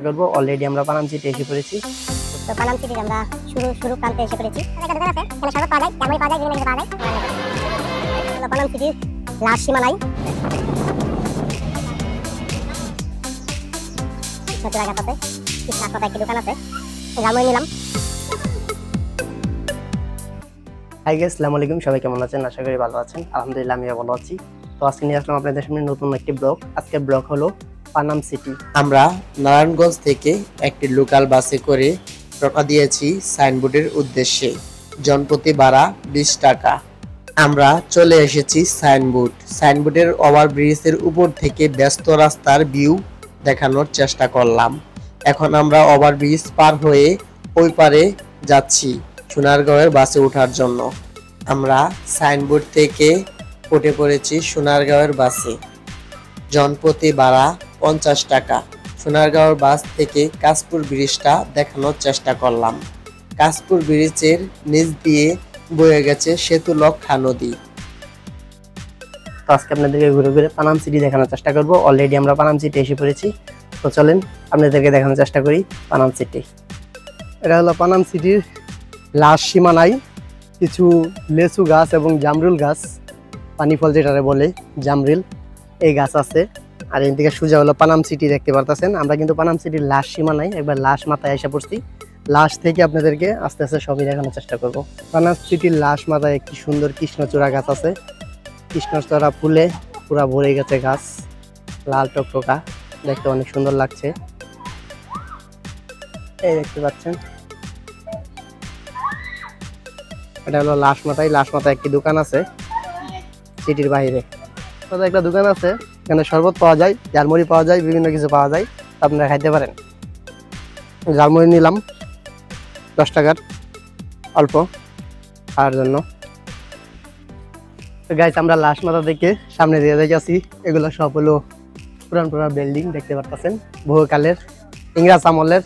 করব। অলরেডি আমরা পানাম সিটি এসে পড়েছি। তো পানাম সিটির আমরা শুরু প্রান্তে এসে পড়েছি। একটা দোকান আছে, এখানে শরবত পাওয়া যায়, জামুরি পাওয়া যায়, বিভিন্ন কিছু পাওয়া যায়। হলো পানাম সিটির লাস্ট সীমানায় কৃষ্ণচূড়া গাছ আছে, কৃষ্ণার একটি দোকান আছে, জামুরি নিলাম। হাই গাইস, আসসালামু আলাইকুম। সবাই কেমন আছেন? আশা করি ভালো আছেন। আলহামদুলিল্লাহ আমিও ভালো আছি। তো আজকে নিয়ে আসলাম আপনাদের সামনে নতুন একটি ব্লগ। আজকের ব্লগ হলো পানাম সিটি। আমরা নারায়ণগঞ্জ থেকে একটি লোকাল বাসে করে রওনা দিয়েছি সাইনবোর্ডের উদ্দেশ্যে। জনপ্রতি ভাড়া 20 টাকা। আমরা চলে এসেছি সাইনবোর্ডের ওভারব্রিজের উপর থেকে ব্যস্ত রাস্তার ভিউ দেখানোর চেষ্টা করলাম। এখন আমরা ওভারব্রিজ পার হয়ে ওই পারে যাচ্ছি সোনারগাঁওয়ের বাসে ওঠার জন্য। আমরা সাইনবোর্ড থেকে উঠে পড়েছি সোনারগাঁওয়ের বাসে। জনপ্রতি ভাড়া 50 টাকা। সোনারগাঁওয়ের বাস থেকে কাশপুর ব্রিজটা দেখানোর চেষ্টা করলাম। কাশপুর ব্রিজের নিচ দিয়ে বয়ে গেছে সেতুলক্ষা নদী। তো আজকে আপনাদেরকে ঘুরে ঘুরে পানাম সিটি দেখানোর চেষ্টা করব। অলরেডি আমরা পানাম সিটি এসে পড়েছি। তো চলেন আপনাদেরকে দেখানোর চেষ্টা করি পানাম সিটি। এটা হলো পানাম সিটির লাস্ট সীমানায় কিছু লেচু গাছ এবং জামরুল গাছ, পানি ফল যেটারে বলে জামরিল, এই গাছ আছে। আর এদিকে সোজা হলো পানাম সিটি দেখতে পারতেছেন। আমরা কিন্তু পানাম সিটির লাস্ট সীমানায় একবার লাস্ট মাথায় এসে পড়ছি। লাস্ট থেকে আপনাদেরকে আস্তে আস্তে সবই দেখানোর চেষ্টা করব। পানাম সিটির লাস্ট মাথায় একটি সুন্দর কৃষ্ণচূড়া গাছ আছে। কৃষ্ণচূড়া ফুলে পুরা ভরে গেছে গাছ, লাল টকটকা, দেখতে অনেক সুন্দর লাগছে। এই দেখতে পাচ্ছেন, এটা হলো লাস্ট মাথায় একটি দোকান আছে সিটির বাইরে। একটা দোকান আছে, এখানে শরবত পাওয়া যায়, ঝালমুড়ি পাওয়া যায়, বিভিন্ন কিছু পাওয়া যায়, আপনারা খাইতে পারেন। ঝালমুড়ি নিলাম 10 টাকার, অল্প খাওয়ার জন্য। তো গাইস, আমরা লাস্ট মাথা থেকে সামনে দিয়ে যাচ্ছি। এগুলো সব হলো পুরান বিল্ডিং দেখতে পারতেছেন, বহুকালের ইংরেজ আমলের।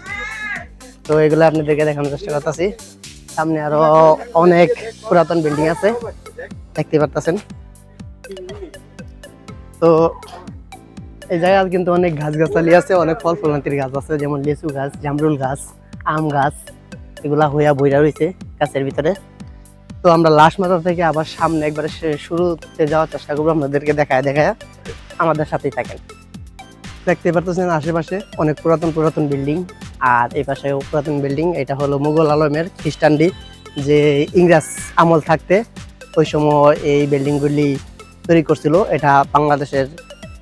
তো এগুলো আপনাদেরকে দেখানোর চেষ্টা করতেছি। সামনে আরো অনেক পুরাতন বিল্ডিং আছে দেখতে পারতেছেন। তো এই জায়গায় কিন্তু অনেক গাছগাছালি আছে, অনেক ফল ফলান্তির গাছ আছে, যেমন লিচু গাছ, জামরুল গাছ, আম গাছ, এগুলা হইয়া বইরা রয়েছে গাছের ভিতরে। তো আমরা লাস্ট মাথা থেকে আবার সামনে একবারে শুরুতে যাওয়ার চেষ্টা করবো, আপনাদেরকে দেখায় আমাদের সাথেই থাকেন। দেখতে পারতেছেন আশেপাশে অনেক পুরাতন বিল্ডিং, আর এই পাশেও পুরাতন বিল্ডিং। এটা হলো মুঘল আলমের খ্রিস্টানটি যে ইংরেজ আমল থাকতে ওই সময় এই বিল্ডিংগুলি তৈরি করছিল। এটা বাংলাদেশের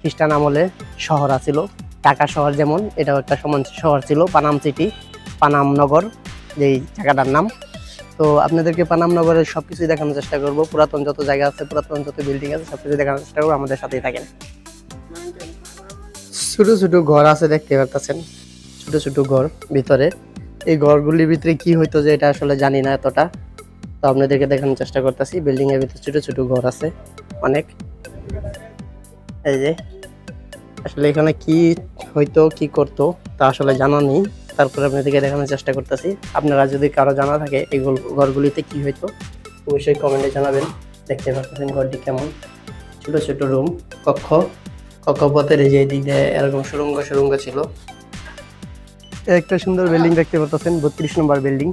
খ্রিস্টান আমলে শহর আছিল, ঢাকা শহর যেমন, এটাও একটা সমান শহর ছিল, পানাম সিটি, পানাম নগর যেই জায়গাটার নাম। তো আপনাদেরকে পানাম নগরের সবকিছুই দেখানোর চেষ্টা করব। পুরাতন যত জায়গা আছে, পুরাতন যত বিল্ডিং আছে, সবকিছু দেখানোর চেষ্টা করবো, আমাদের সাথেই থাকেন। ছোট ছোট ঘর আছে দেখতে পাচ্ছেন, ছোট ছোট ঘর ভিতরে। এই ঘরগুলির ভিতরে কি হইতো যে এটা আসলে জানি না এতটা, তো আপনাদেরকে দেখানোর চেষ্টা করতেছি। বিল্ডিং এর ভিতরে ছোট ছোট ঘর আছে অনেক। এই যে আসলে এখানে কি হইতো, কি করতো তা আসলে জানা নেই, তারপরে আপনাদেরকে দেখানোর চেষ্টা করতেছি। আপনারা যদি কারো জানা থাকে এই ঘরগুলিতে কি হইতো, অবশ্যই কমেন্টে জানাবেন। দেখতে পাচ্ছেন ঘরটি কেমন, ছোট ছোট রুম, কক্ষপথের এই যে দিক দিয়ে এরকম সুরঙ্গ ছিল। একটা সুন্দর বিল্ডিং দেখতে পাচ্ছেন, 32 নম্বর বিল্ডিং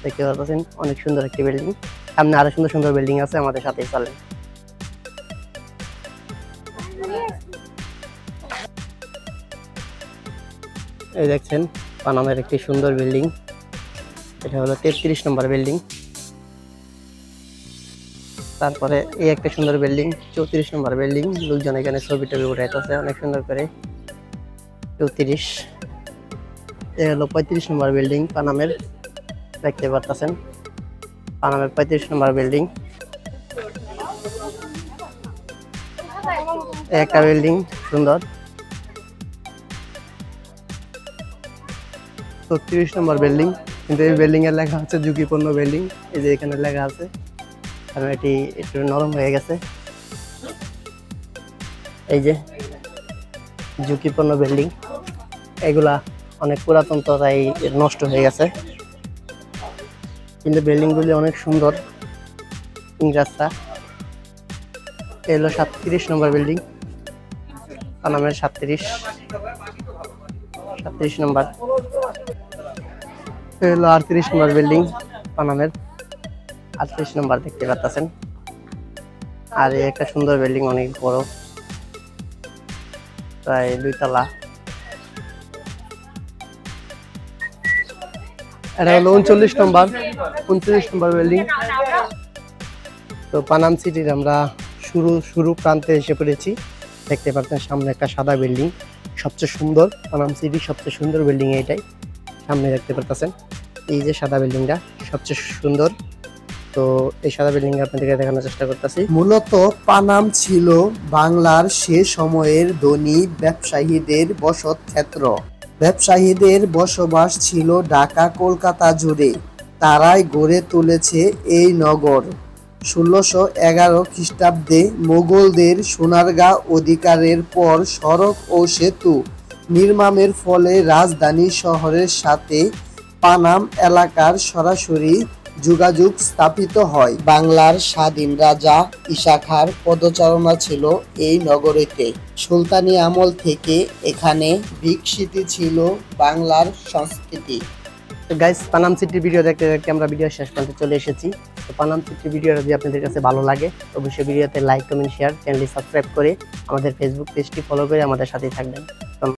দেখতে পাচ্ছেন, অনেক সুন্দর একটি বিল্ডিং। সামনে আরো সুন্দর সুন্দর বিল্ডিং আছে, আমাদের সাথেই চলেন। এই দেখছেন পানামের একটি সুন্দর বিল্ডিং, এটা হলো 33 নম্বর বিল্ডিং। তারপরে এই একটা সুন্দর বিল্ডিং, 34 নম্বর বিল্ডিং। লোকজন এখানে ছবি টবি উঠাইতেছে অনেক সুন্দর করে। 34, এই হলো 35 নম্বর বিল্ডিং পানামের, দেখতে পারতেছেন পানামের 35 নম্বর বিল্ডিং। একটা বিল্ডিং সুন্দর, 36 নম্বর বিল্ডিং, কিন্তু এই বিল্ডিং এর লেখা হচ্ছে ঝুঁকিপূর্ণ বিল্ডিং। এই যে এখানে লেখা আছে, কারণ এটি একটু নরম হয়ে গেছে। এই যে ঝুঁকিপূর্ণ বিল্ডিং, এগুলা অনেক পুরাতন, তো তাই নষ্ট হয়ে গেছে, কিন্তু বিল্ডিংগুলি অনেক সুন্দর ইংরেজরা। এই হলো 37 নম্বর বিল্ডিং পানামের, 37 নম্বর, হলো 38 নম্বর বিল্ডিং পানামের 38 নম্বর দেখতে পাচ্ছেন। আর এই একটা সুন্দর বিল্ডিং, অনেক বড়, প্রায় 2 তলা। এটা হলো 39 নম্বর বিল্ডিং। তো পানাম সিটির আমরা শুরু প্রান্তে এসে পড়েছি। দেখতে পাচ্ছেন সামনে একটা সাদা বিল্ডিং, সবচেয়ে সুন্দর পানাম সিটির সবচেয়ে সুন্দর বিল্ডিং এইটাই। সামনে দেখতে পাচ্ছেন এই যে সাদা বিল্ডিংটা সবচেয়ে সুন্দর। তো এই সাদা বিল্ডিং আপনাদেরকে দেখানোর চেষ্টা করতেছি। মূলত পানাম ছিল বাংলার সে সময়ের ধনী ব্যবসায়ীদের বসত ক্ষেত্র। ব্যবসায়ীদের বসবাস ছিল ঢাকা কলকাতা জুড়ে। তারাই গড়ে তুলেছে এই নগর। 1611 খ্রিস্টাব্দে মোগলদের সোনারগাঁ অধিকারের পর সড়ক ও সেতু নির্মাণের ফলে রাজধানী শহরের সাথে পানাম এলাকার সরাসরি যোগাযোগ স্থাপিত হয়। বাংলার স্বাধীন রাজা ঈশা খাঁর পদচারণা ছিল এই নগরীতে। সুলতানি আমল থেকে এখানে বিকশিত ছিল বাংলার সংস্কৃতি। গাইস, পানাম সিটির ভিডিও দেখতে দেখতে আমরা ভিডিও শেষ পর্যন্ত চলে এসেছি। তো পানাম সিটির ভিডিওটা যদি আপনাদের কাছে ভালো লাগে অবশ্যই ভিডিওতে লাইক, কমেন্ট, শেয়ার, চ্যানেলটি সাবস্ক্রাইব করে আমাদের ফেসবুক পেজটি ফলো করে আমাদের সাথেই থাকবেন।